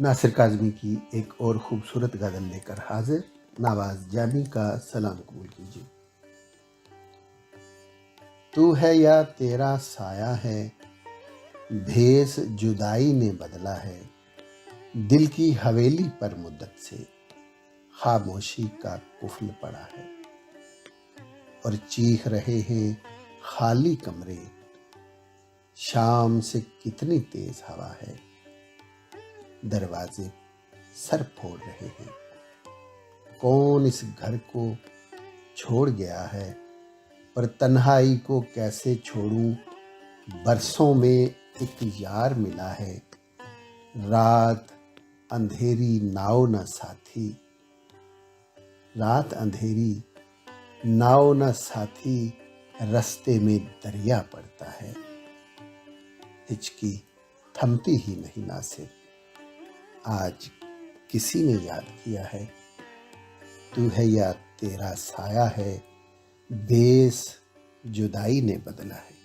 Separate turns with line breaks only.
नासिर काज़मी की एक और खूबसूरत गज़ल लेकर हाजिर। नवाज़ जानी का सलाम कबूल कीजिए। तू है या तेरा साया है, भेस जुदाई ने बदला है। दिल की हवेली पर मुद्दत से खामोशी का कुफल पड़ा है। और चीख रहे हैं खाली कमरे, शाम से कितनी तेज हवा है। दरवाजे सर फोड़ रहे हैं, कौन इस घर को छोड़ गया है। पर तन्हाई को कैसे छोड़ूं, बरसों में एक यार मिला है। रात अंधेरी नाव न साथी, रात अंधेरी नाव न साथी, रास्ते में दरिया पड़ता है। हिचकी थमती ही नहीं नासिर, आज किसी ने याद किया है। तू है या तेरा साया है, बेस जुदाई ने बदला है।